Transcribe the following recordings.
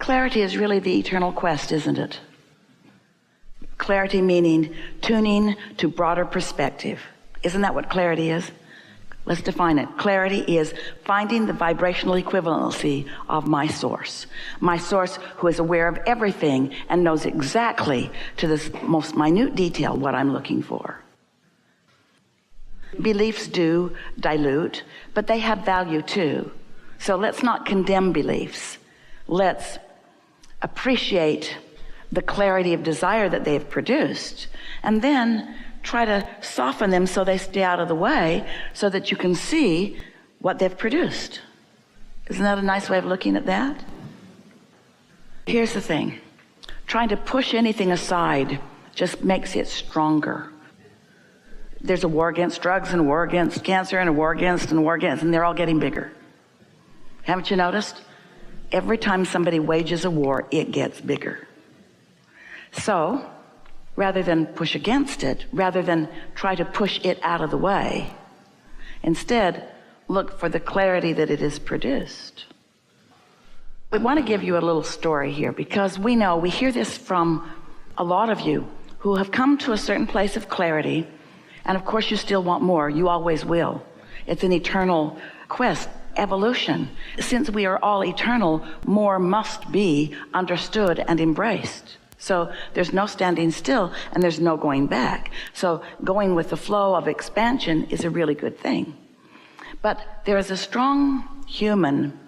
Clarity is really the eternal quest, isn't it? Clarity meaning tuning to broader perspective. Isn't that what clarity is? Let's define it. Clarity is finding the vibrational equivalency of my source who is aware of everything and knows exactly to this most minute detail what I'm looking for. Beliefs do dilute, but they have value too. So let's not condemn beliefs. Let's appreciate the clarity of desire that they've produced, and then try to soften them so they stay out of the way so that you can see what they've produced. Isn't that a nice way of looking at that? Here's the thing. Trying to push anything aside just makes it stronger. There's a war against drugs and a war against cancer and a war against and a war against, and they're all getting bigger. Haven't you noticed? Every time somebody wages a war, it gets bigger. So, rather than push against it, rather than try to push it out of the way, instead, look for the clarity that it has produced. We want to give you a little story here because we hear this from a lot of you who have come to a certain place of clarity, and of course you still want more. You always will. It's an eternal quest, evolution. Since we are all eternal, more must be understood and embraced. So there's no standing still and there's no going back. So going with the flow of expansion is a really good thing. But there is a strong human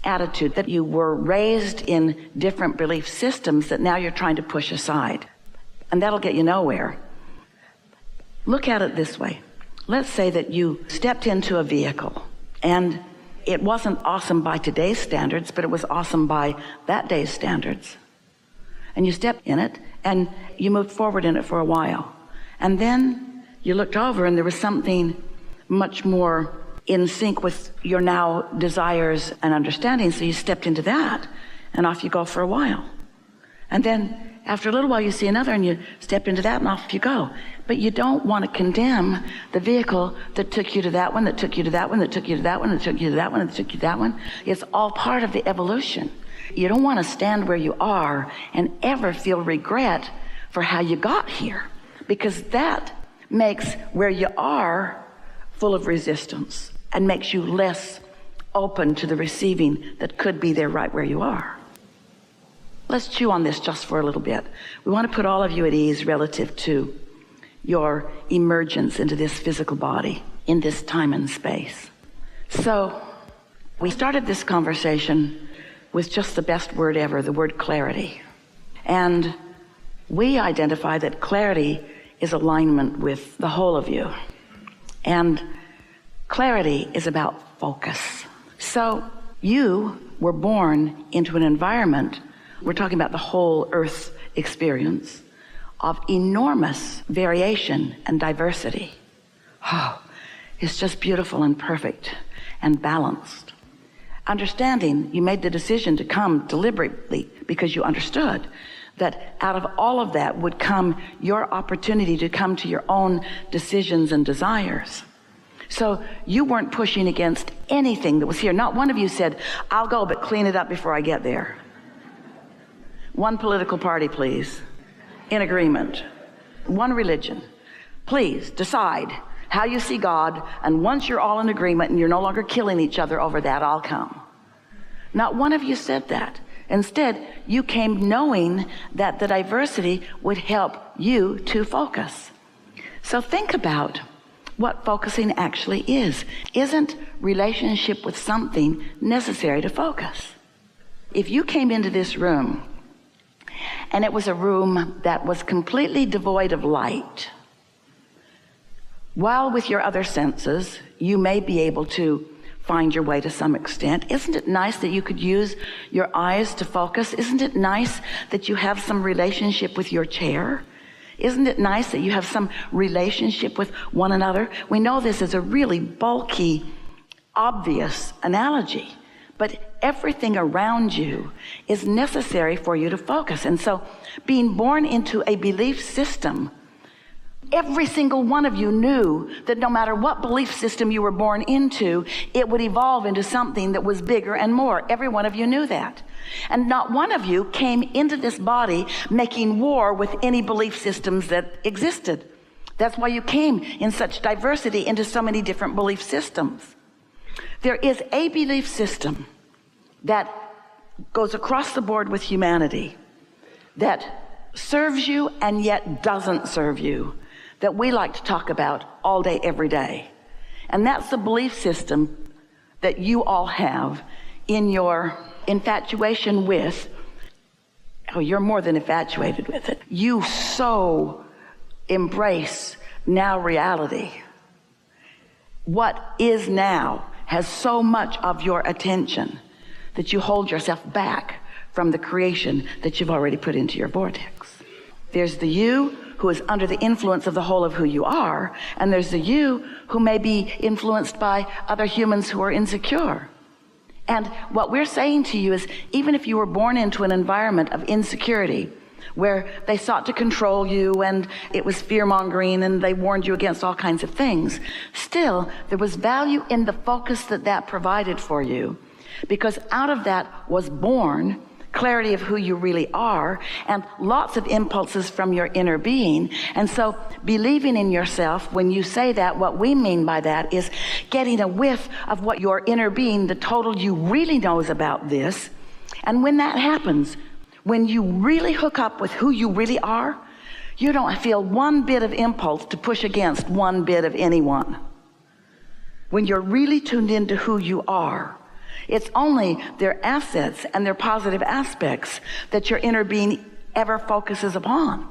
attitude that you were raised in different belief systems that now you're trying to push aside. And that'll get you nowhere. Look at it this way. Let's say that you stepped into a vehicle and it wasn't awesome by today's standards, but it was awesome by that day's standards. And you stepped in it and you moved forward in it for a while. And then you looked over and there was something much more in sync with your now desires and understanding. So you stepped into that and off you go for a while. And then after a little while you see another and you step into that and off you go. But you don't want to condemn the vehicle that took you to that one, that took you to that one, that took you to that one, that took you to that one, that took you to that one. It's all part of the evolution. You don't want to stand where you are and ever feel regret for how you got here, because that makes where you are full of resistance and makes you less open to the receiving that could be there right where you are. Let's chew on this just for a little bit. We want to put all of you at ease relative to your emergence into this physical body in this time and space. So we started this conversation with just the best word ever, the word clarity. And we identify that clarity is alignment with the whole of you. And clarity is about focus. So you were born into an environment, we're talking about the whole earth experience, of enormous variation and diversity. Oh, it's just beautiful and perfect and balanced. Understanding, you made the decision to come deliberately because you understood that out of all of that would come your opportunity to come to your own decisions and desires. So you weren't pushing against anything that was here. Not one of you said, I'll go, but clean it up before I get there. One political party, please. In agreement. One religion. Please decide how you see God, and once you're all in agreement and you're no longer killing each other over that, I'll come. Not one of you said that. Instead, you came knowing that the diversity would help you to focus. So think about what focusing actually is. Isn't relationship with something necessary to focus? If you came into this room and it was a room that was completely devoid of light, while with your other senses, you may be able to find your way to some extent. Isn't it nice that you could use your eyes to focus? Isn't it nice that you have some relationship with your chair? Isn't it nice that you have some relationship with one another? We know this is a really bulky, obvious analogy, but everything around you is necessary for you to focus. And so being born into a belief system, every single one of you knew that no matter what belief system you were born into, it would evolve into something that was bigger and more. Every one of you knew that. And not one of you came into this body making war with any belief systems that existed. That's why you came in such diversity into so many different belief systems. There is a belief system that goes across the board with humanity that serves you and yet doesn't serve you, that we like to talk about all day, every day. And that's the belief system that you all have in your infatuation with, you're more than infatuated with it. You so embrace now reality. What is now has so much of your attention that you hold yourself back from the creation that you've already put into your vortex. There's the you who is under the influence of the whole of who you are, and there's the you who may be influenced by other humans who are insecure. And what we're saying to you is, even if you were born into an environment of insecurity where they sought to control you and it was fear-mongering and they warned you against all kinds of things, still there was value in the focus that provided for you, because out of that was born clarity of who you really are and lots of impulses from your inner being. And so believing in yourself, when you say that, what we mean by that is getting a whiff of what your inner being, the total you, really knows about this. And when that happens, when you really hook up with who you really are, you don't feel one bit of impulse to push against one bit of anyone. When you're really tuned into who you are, it's only their assets and their positive aspects that your inner being ever focuses upon.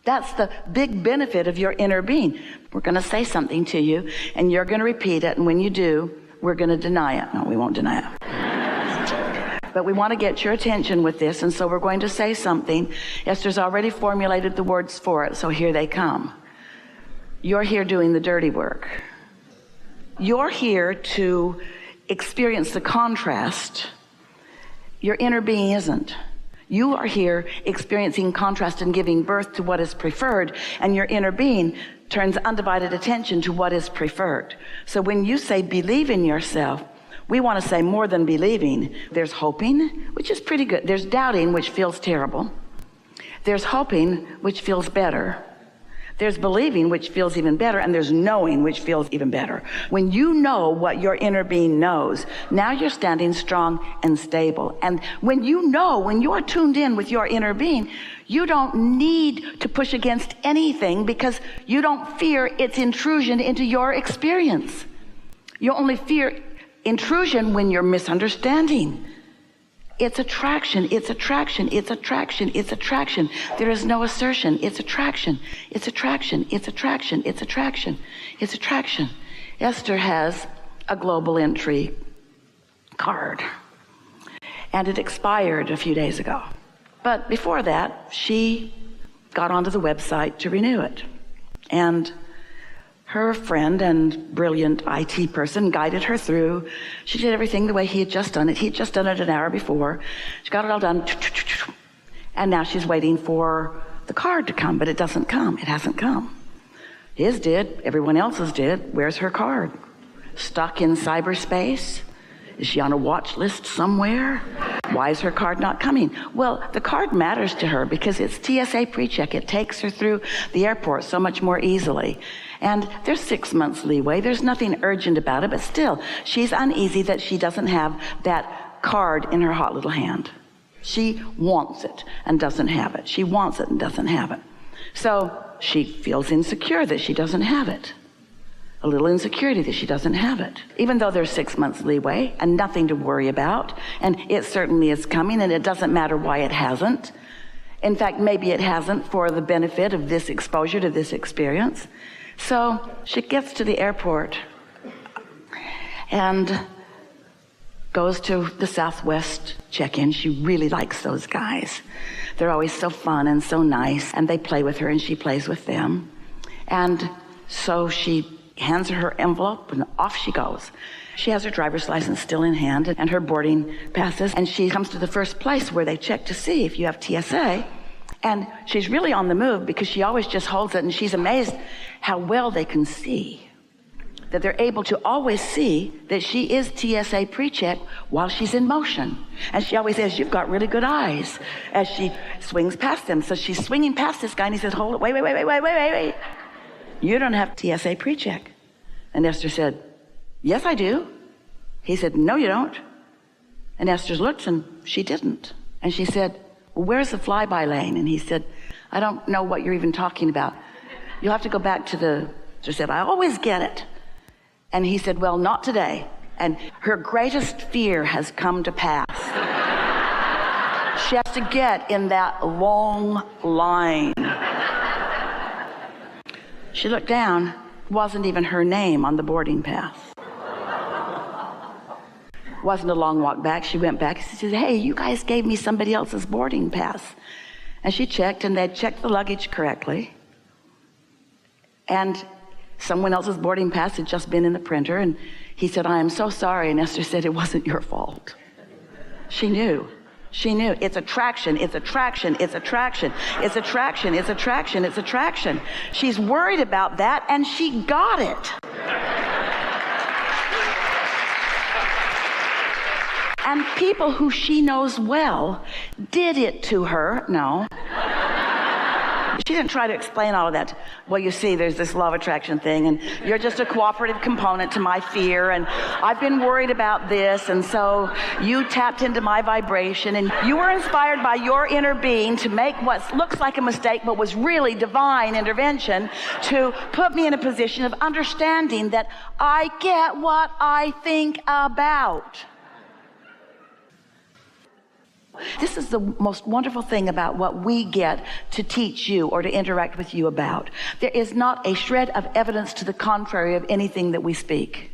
That's the big benefit of your inner being. We're going to say something to you, and you're going to repeat it, and when you do, we're going to deny it. No, we won't deny it. But we want to get your attention with this, and so we're going to say something. Esther's already formulated the words for it, so here they come. You're here doing the dirty work. You're here to experience the contrast. Your inner being isn't. You are here experiencing contrast and giving birth to what is preferred, and your inner being turns undivided attention to what is preferred. So when you say believe in yourself, we want to say more than believing. There's hoping, which is pretty good. There's doubting, which feels terrible. There's hoping, which feels better. There's believing, which feels even better, and there's knowing, which feels even better. When you know what your inner being knows, now you're standing strong and stable. And when you know, when you're tuned in with your inner being, you don't need to push against anything because you don't fear its intrusion into your experience. You only fear intrusion when you're misunderstanding. It's attraction, it's attraction, it's attraction, it's attraction. There is no assertion. It's attraction, it's attraction, it's attraction, it's attraction, it's attraction. Esther has a global entry card, and it expired a few days ago. But before that, she got onto the website to renew it. And her friend and brilliant IT person guided her through. She did everything the way he had just done it. He had just done it an hour before. She got it all done. And now she's waiting for the card to come, but it doesn't come. It hasn't come. His did. Everyone else's did. Where's her card? Stuck in cyberspace? Is she on a watch list somewhere? Why is her card not coming? Well, the card matters to her because it's TSA pre-check. It takes her through the airport so much more easily. And there's 6 months leeway. There's nothing urgent about it, but still, she's uneasy that she doesn't have that card in her hot little hand. She wants it and doesn't have it. She wants it and doesn't have it. So she feels insecure that she doesn't have it. A little insecurity that she doesn't have it. Even though there's 6 months leeway and nothing to worry about, and it certainly is coming, and it doesn't matter why it hasn't. In fact, maybe it hasn't for the benefit of this exposure to this experience. So she gets to the airport and goes to the Southwest check-in. She really likes those guys. They're always so fun and so nice, and they play with her and she plays with them. And so she hands her her envelope and off she goes. She has her driver's license still in hand and her boarding passes, and she comes to the first place where they check to see if you have TSA. And she's really on the move because she always just holds it, and she's amazed how well they can see. that they're able to always see that she is TSA pre-check while she's in motion. And she always says, you've got really good eyes, as she swings past them. So she's swinging past this guy, and he says, hold it, wait. You don't have TSA pre-check. And Esther said, yes, I do. He said, no, you don't. And Esther looked, and she didn't. And she said, well, where's the flyby lane? And he said, I don't know what you're even talking about. You'll have to go back to the... She said, I always get it. And he said, well, not today. And her greatest fear has come to pass. She has to get in that long line. She looked down. Wasn't even her name on the boarding pass. Wasn't a long walk back. She went back. She said, hey, you guys gave me somebody else's boarding pass. And she checked, and they'd checked the luggage correctly. And someone else's boarding pass had just been in the printer. And he said, I am so sorry. And Esther said, it wasn't your fault. She knew. She knew. It's attraction. It's attraction. It's attraction. It's attraction. It's attraction. It's attraction. She's worried about that, and she got it. And people who she knows well did it to her. No. She didn't try to explain all of that. Well, you see, there's this law of attraction thing, and you're just a cooperative component to my fear, and I've been worried about this, and so you tapped into my vibration, and you were inspired by your inner being to make what looks like a mistake but was really divine intervention to put me in a position of understanding that I get what I think about. This is the most wonderful thing about what we get to teach you or to interact with you about. There is not a shred of evidence to the contrary of anything that we speak.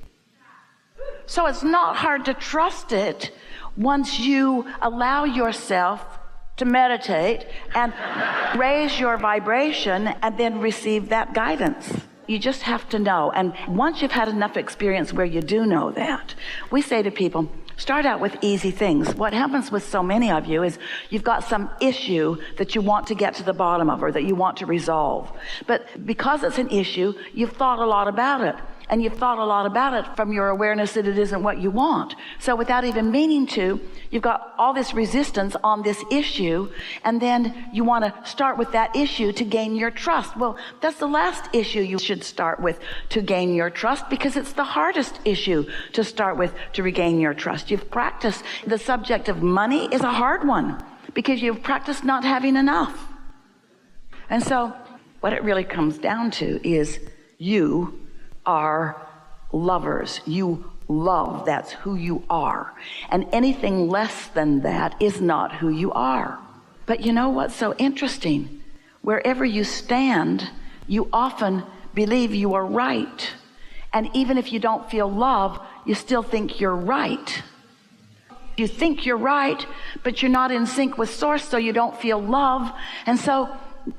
So it's not hard to trust it once you allow yourself to meditate and raise your vibration and then receive that guidance. You just have to know. And once you've had enough experience where you do know that, we say to people, start out with easy things. What happens with so many of you is you've got some issue that you want to get to the bottom of or that you want to resolve. But because it's an issue, you've thought a lot about it. And you've thought a lot about it from your awareness that it isn't what you want. So without even meaning to, you've got all this resistance on this issue, and then you want to start with that issue to gain your trust. Well, that's the last issue you should start with to gain your trust, because it's the hardest issue to start with to regain your trust. You've practiced. The subject of money is a hard one because you've practiced not having enough. And so what it really comes down to is you are lovers. You love. That's who you are. And anything less than that is not who you are. But you know what's so interesting? Wherever you stand, you often believe you are right. And even if you don't feel love, you still think you're right. You think you're right, but you're not in sync with source, so you don't feel love. And so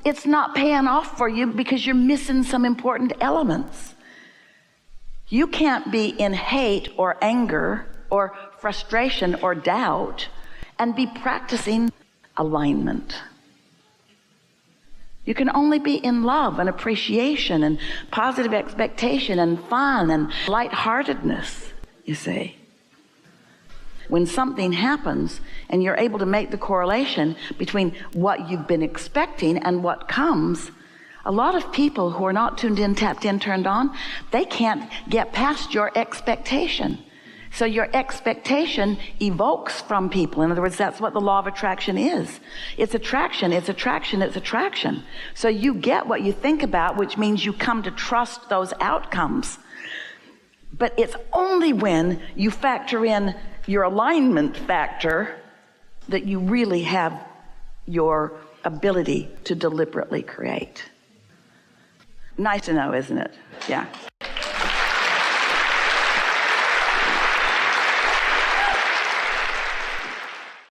it's not paying off for you because you're missing some important elements. You can't be in hate or anger or frustration or doubt and be practicing alignment. You can only be in love and appreciation and positive expectation and fun and lightheartedness, you see. When something happens and you're able to make the correlation between what you've been expecting and what comes, a lot of people who are not tuned in, tapped in, turned on, they can't get past your expectation. So your expectation evokes from people. In other words, that's what the law of attraction is. It's attraction, it's attraction, it's attraction. So you get what you think about, which means you come to trust those outcomes. But it's only when you factor in your alignment factor that you really have your ability to deliberately create. Nice to know, isn't it? Yeah.